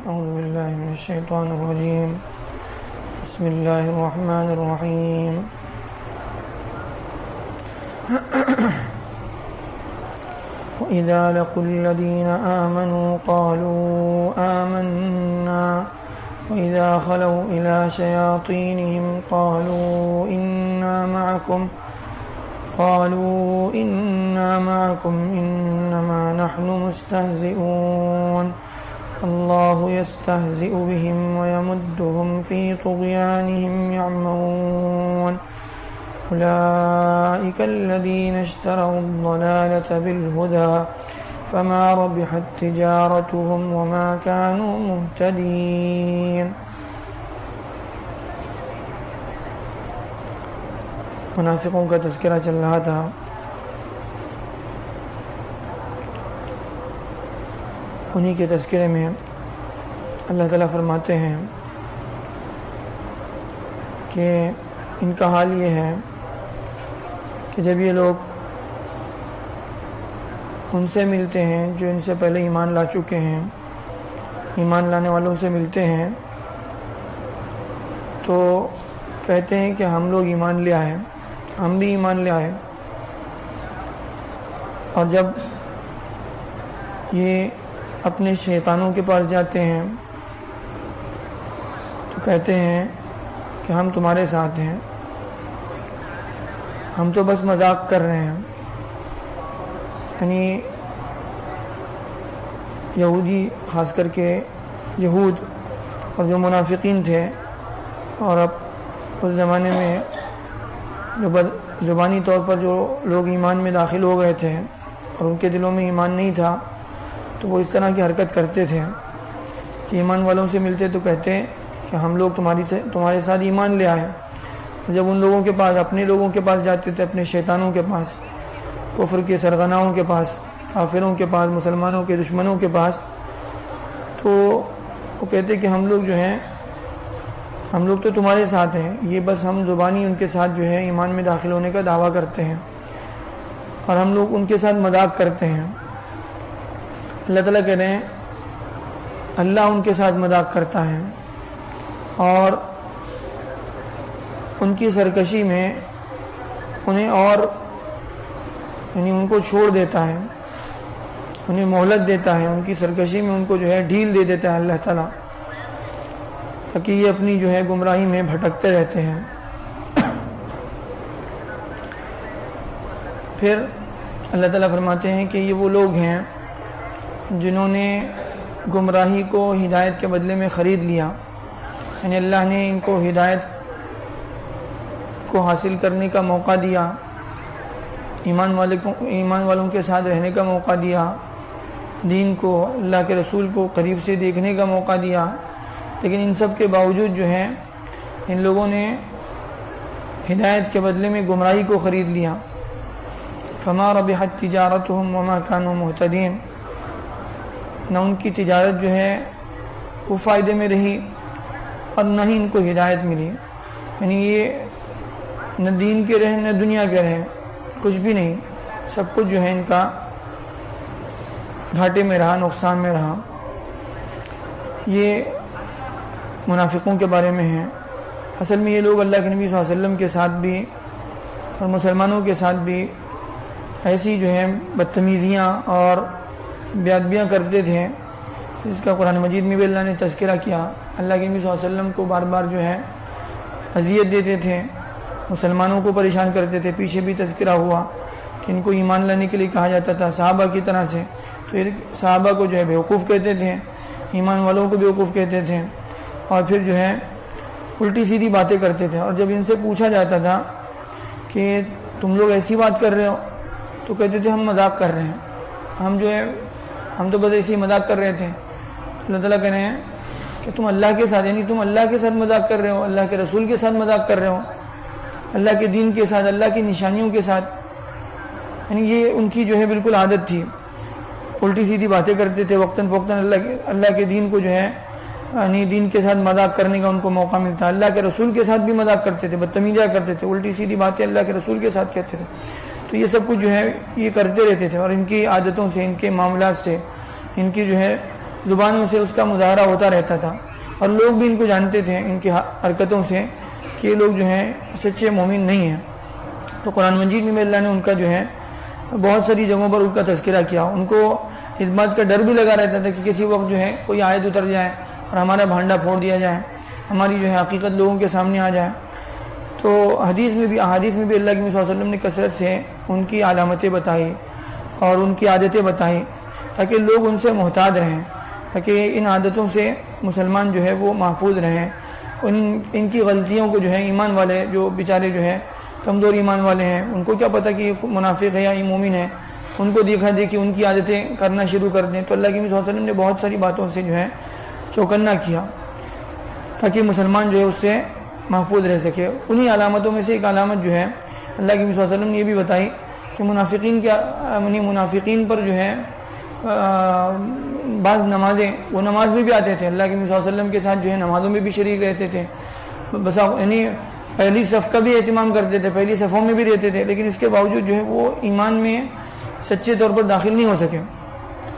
أعوذ بالله من الشيطان الرجيم. بسم الله الرحمن الرحيم. وإذا لقوا الذين آمنوا قالوا آمنا وإذا خلوا إلى شياطينهم قالوا إنا معكم إنما نحن مستهزئون الله يستهزئ بهم ويمدهم في طغيانهم يعمهون أولئك الذين اشتروا الضلالة بالهدى فما ربحت تجارتهم وما كانوا مهتدين. منافقوں کا تذکرہ چل رہا تھا. انہی کے تذکرے میں اللہ تعالیٰ فرماتے ہیں کہ ان کا حال یہ ہے کہ جب یہ لوگ ان سے ملتے ہیں جو ان سے پہلے ایمان لا چکے ہیں، ایمان لانے والوں سے ملتے ہیں، تو کہتے ہیں کہ ہم لوگ ایمان لے آئے، ہم بھی ایمان لے آئے. اور جب یہ اپنے شیطانوں کے پاس جاتے ہیں تو کہتے ہیں کہ ہم تمہارے ساتھ ہیں، ہم تو بس مذاق کر رہے ہیں. یعنی یہودی، خاص کر کے یہود اور جو منافقین تھے، اور اب اس زمانے میں جو زبانی طور پر جو لوگ ایمان میں داخل ہو گئے تھے اور ان کے دلوں میں ایمان نہیں تھا، تو وہ اس طرح کی حرکت کرتے تھے کہ ایمان والوں سے ملتے تو کہتے کہ ہم لوگ تمہارے ساتھ ایمان لے آئے. جب ان لوگوں کے پاس، اپنے لوگوں کے پاس جاتے تھے، اپنے شیطانوں کے پاس، کفر کے سرغناؤں کے پاس، کافروں کے پاس، مسلمانوں کے دشمنوں کے پاس، تو وہ کہتے کہ ہم لوگ جو ہیں، ہم لوگ تو تمہارے ساتھ ہیں، یہ بس ہم زبانی ان کے ساتھ جو ہے ایمان میں داخل ہونے کا دعویٰ کرتے ہیں اور ہم لوگ ان کے ساتھ مذاق کرتے ہیں. اللہ تعالیٰ کہہ رہے ہیں اللہ ان کے ساتھ مذاق کرتا ہے اور ان کی سرکشی میں انہیں اور یعنی ان کو چھوڑ دیتا ہے، انہیں مہلت دیتا ہے، ان کی سرکشی میں ان کو جو ہے ڈھیل دے دیتا ہے اللہ تعالیٰ، تاکہ یہ اپنی جو ہے گمراہی میں بھٹکتے رہتے ہیں. پھر اللہ تعالیٰ فرماتے ہیں کہ یہ وہ لوگ ہیں جنہوں نے گمراہی کو ہدایت کے بدلے میں خرید لیا. یعنی اللہ نے ان کو ہدایت کو حاصل کرنے کا موقع دیا، ایمان والوں کے ساتھ رہنے کا موقع دیا، دین کو، اللہ کے رسول کو قریب سے دیکھنے کا موقع دیا، لیکن ان سب کے باوجود جو ہے ان لوگوں نے ہدایت کے بدلے میں گمراہی کو خرید لیا. فما ربحت تجارتهم وما كانوا مهتدين. نہ ان کی تجارت جو ہے وہ فائدے میں رہی اور نہ ہی ان کو ہدایت ملی. یعنی یہ نہ دین کے رہے نہ دنیا کے رہے، کچھ بھی نہیں، سب کچھ جو ہے ان کا گھاٹے میں رہا، نقصان میں رہا. یہ منافقوں کے بارے میں ہے. اصل میں یہ لوگ اللہ کے نبی صلی اللہ علیہ وسلم کے ساتھ بھی اور مسلمانوں کے ساتھ بھی ایسی جو ہے بدتمیزیاں اور بیادبیاں کرتے تھے، جس کا قرآن مجید میں بھی اللہ نے تذکرہ کیا. اللہ کے نبی صلی اللہ علیہ وسلم کو بار بار جو ہے اذیت دیتے تھے، مسلمانوں کو پریشان کرتے تھے. پیچھے بھی تذکرہ ہوا کہ ان کو ایمان لانے کے لیے کہا جاتا تھا صحابہ کی طرح سے، تو صحابہ کو جو ہے بیوقوف کہتے تھے، ایمان والوں کو بیوقوف کہتے تھے، اور پھر جو ہے الٹی سیدھی باتیں کرتے تھے. اور جب ان سے پوچھا جاتا تھا کہ تم لوگ ایسی بات کر رہے ہو، تو کہتے تھے ہم مذاق کر رہے ہیں، ہم تو بس ایسے ہی مذاق کر رہے تھے. اللہ تعالیٰ کہہ رہے ہیں کہ تم اللہ کے ساتھ، یعنی تم اللہ کے ساتھ مذاق کر رہے ہو، اللہ کے رسول کے ساتھ مذاق کر رہے ہو، اللہ کے دین کے ساتھ، اللہ کی نشانیوں کے ساتھ. یعنی یہ ان کی جو ہے بالکل عادت تھی، الٹی سیدھی باتیں کرتے تھے. وقتاً فوقتاً اللہ کے دین کو جو ہے یعنی دین کے ساتھ مذاق کرنے کا ان کو موقع ملتا. اللہ کے رسول کے ساتھ بھی مذاق کرتے تھے، بدتمیزیاں کرتے تھے، الٹی سیدھی باتیں اللہ کے رسول کے ساتھ کہتے تھے. تو یہ سب کچھ جو ہے یہ کرتے رہتے تھے، اور ان کی عادتوں سے، ان کے معاملات سے، ان کی جو ہے زبانوں سے اس کا مظاہرہ ہوتا رہتا تھا، اور لوگ بھی ان کو جانتے تھے ان کی حرکتوں سے کہ یہ لوگ جو ہیں سچے مومن نہیں ہیں۔ تو قرآن مجید میں اللہ نے ان کا جو ہے بہت ساری جگہوں پر ان کا تذکرہ کیا۔ ان کو اس بات کا ڈر بھی لگا رہتا تھا کہ کسی وقت جو ہے کوئی آیت اتر جائے اور ہمارا بھانڈا پھوڑ دیا جائے، ہماری جو ہے حقیقت لوگوں کے سامنے آ جائے۔ تو احادیث میں بھی اللہ کے نبی صلی اللہ علیہ وسلم نے کثرت سے ان کی علامتیں بتائی اور ان کی عادتیں بتائی تاکہ لوگ ان سے محتاط رہیں، تاکہ ان عادتوں سے مسلمان جو ہے وہ محفوظ رہیں۔ ان کی غلطیوں کو جو ہے ایمان والے جو بیچارے جو ہے کمزور ایمان والے ہیں، ان کو کیا پتہ کہ یہ منافق ہے یا یہ مومن ہے، ان کو دیکھا دیکھی ان کی عادتیں کرنا شروع کر دیں۔ تو اللہ کے نبی صلی اللہ علیہ وسلم نے بہت ساری باتوں سے جو ہے چوکنا کیا تاکہ مسلمان جو ہے اس سے محفوظ رہ سکے۔ انہی علامتوں میں سے ایک علامت جو ہے اللہ کے نبی صلی اللہ علیہ وسلم نے یہ بھی بتائی کہ منافقین پر جو ہے بعض نمازیں، وہ نماز میں بھی آتے تھے، اللہ کے نبی صلی اللہ علیہ وسلم کے ساتھ جو ہے نمازوں میں بھی شریک رہتے تھے، بس یعنی پہلی صف کا بھی اہتمام کرتے تھے، پہلی صفوں میں بھی رہتے تھے، لیکن اس کے باوجود جو ہے وہ ایمان میں سچے طور پر داخل نہیں ہو سکے۔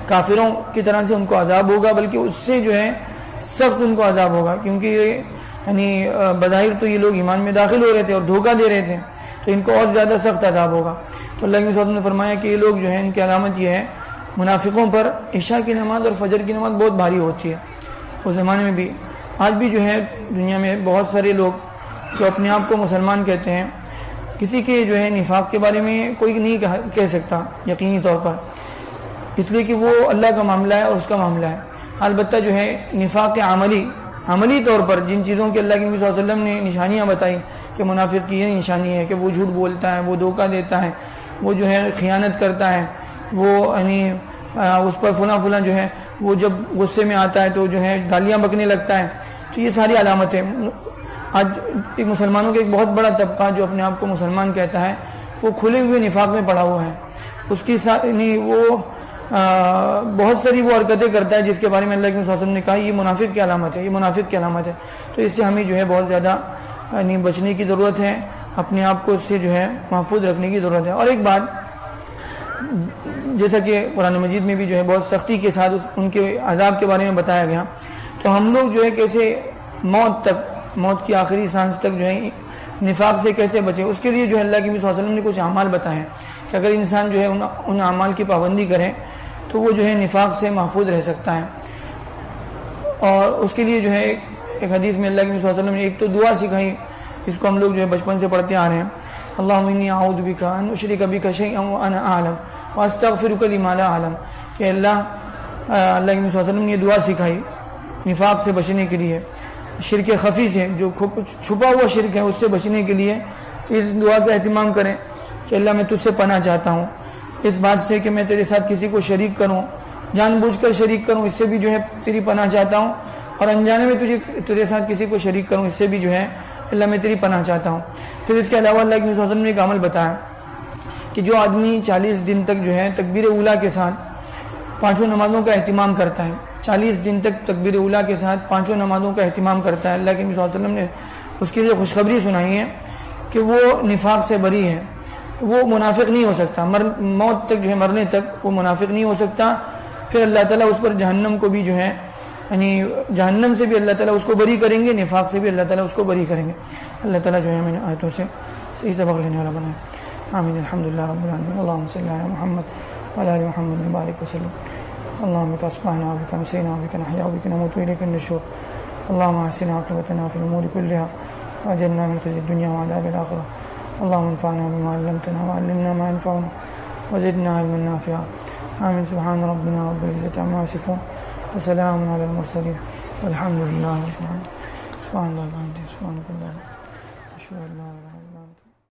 کافروں کی طرح سے ان کو عذاب ہوگا، بلکہ اس سے جو ہے سخت ان کو عذاب ہوگا، کیونکہ یعنی بظاہر تو یہ لوگ ایمان میں داخل ہو رہے تھے اور دھوکہ دے رہے تھے، تو ان کو اور زیادہ سخت عذاب ہوگا۔ تو اللہ کے رسول نے فرمایا کہ یہ لوگ جو ہیں ان کی علامت یہ ہے، منافقوں پر عشاء کی نماز اور فجر کی نماز بہت بھاری ہوتی ہے۔ اس زمانے میں بھی، آج بھی جو ہے دنیا میں بہت سارے لوگ جو اپنے آپ کو مسلمان کہتے ہیں، کسی کے جو ہے نفاق کے بارے میں کوئی نہیں کہہ سکتا یقینی طور پر، اس لیے کہ وہ اللہ کا معاملہ ہے اور اس کا معاملہ ہے۔ البتہ جو ہے نفاق عملی طور پر جن چیزوں کے اللہ کے نبی صلی اللہ علیہ وسلم نے نشانیاں بتائی کہ منافق کی یہ نشانی ہے کہ وہ جھوٹ بولتا ہے، وہ دھوکہ دیتا ہے، وہ جو ہے خیانت کرتا ہے، وہ یعنی اس پر فلاں جو ہے وہ جب غصے میں آتا ہے تو جو ہے گالیاں بکنے لگتا ہے۔ تو یہ ساری علامتیں آج ایک مسلمانوں کے ایک بہت بڑا طبقہ جو اپنے آپ کو مسلمان کہتا ہے وہ کھلے ہوئے نفاق میں پڑا ہوا ہے، اس کی وہ بہت ساری وہ حرکتیں کرتا ہے جس کے بارے میں اللہ کے رسول صلی اللہ علیہ وسلم نے کہا یہ منافق کی علامت ہے، یہ منافق کی علامت ہے۔ تو اس سے ہمیں جو ہے بہت زیادہ بچنے کی ضرورت ہے، اپنے آپ کو اس سے جو ہے محفوظ رکھنے کی ضرورت ہے۔ اور ایک بات، جیسا کہ قرآن مجید میں بھی جو ہے بہت سختی کے ساتھ ان کے عذاب کے بارے میں بتایا گیا، تو ہم لوگ جو ہے کیسے موت کی آخری سانس تک جو ہے نفاق سے کیسے بچے، اس کے لیے جو ہے اللہ کے نبی صلی اللہ علیہ وسلم نے کچھ اعمال بتائے ہیں کہ اگر انسان جو ہے ان اعمال کی پابندی کرے تو وہ جو ہے نفاق سے محفوظ رہ سکتا ہے۔ اور اس کے لیے جو ہے ایک حدیث میں اللہ کے نبی صلی اللہ علیہ وسلم نے ایک تو دعا سکھائی، اس کو ہم لوگ جو ہے بچپن سے پڑھتے آ رہے ہیں، اللہم انی اعوذ بک ان اشرک بک شیئا وانا اعلم واستغفرک لما لا اعلم، کہ اللہ کے نبی صلی اللہ علیہ وسلم نے یہ دعا سکھائی نفاق سے بچنے کے لیے، شرک خفی سے، جو چھپا ہوا شرک ہے اس سے بچنے کے لیے اس دعا کا اہتمام کریں کہ اللہ میں تجھ سے پناہ چاہتا ہوں اس بات سے کہ میں تیرے ساتھ کسی کو شریک کروں، جان بوجھ کر شریک کروں، اس سے بھی جو ہے تیری پناہ چاہتا ہوں، اور انجانے میں تیرے ساتھ کسی کو شریک کروں، اس سے بھی جو ہے اللہ میں تیری پناہ چاہتا ہوں۔ پھر اس کے علاوہ اللہ کے نبی صلی اللہ علیہ وسلم نے ایک عمل بتایا کہ جو آدمی 40 دن تک جو ہے تکبیر اولیٰ کے ساتھ 5 نمازوں کا اہتمام کرتا ہے، 40 دن تک تکبیر اولیٰ کے ساتھ 5 نمازوں کا اہتمام کرتا ہے، اللہ کے نبی صلی اللہ علیہ وسلم نے اس کے لیے خوشخبری سنائی ہے کہ وہ نفاق سے بری ہے، وہ منافق نہیں ہو سکتا، موت تک جو ہے مرنے تک وہ منافق نہیں ہو سکتا۔ پھر اللہ تعالیٰ اس پر جہنم کو بھی جو ہے یعنی جہنم سے بھی اللہ تعالیٰ اس کو بری کریں گے، نفاق سے بھی اللہ تعالیٰ اس کو بری کریں گے۔ اللہ تعالیٰ جو ہے ہمیں آیتوں سے صحیح سبق لینے والا بنائے۔ آمین الحمدللہ رب العالمین، اللہم صلی علی محمد وعلی آل محمد وبارک وسلم۔ اللہم بک اصبحنا وبک امسینا وبک نحیا وبک نموت والیک النشور، اللہم احسن عاقبتنا فی الامور کلها واجرنا من خزي الدنيا وعذاب الآخرة، اللهم انفعنا بما علمتنا وعلمنا ما ينفعنا وزدنا علما نافعا، آمین۔ سبحان ربنا رب العزة عما يصفون وسلام على المرسلين والحمد لله رب العالمين۔ سبحان اللہ وبحمدہ، سبحانک اللہم، اشہد ان لا الہ الا انت۔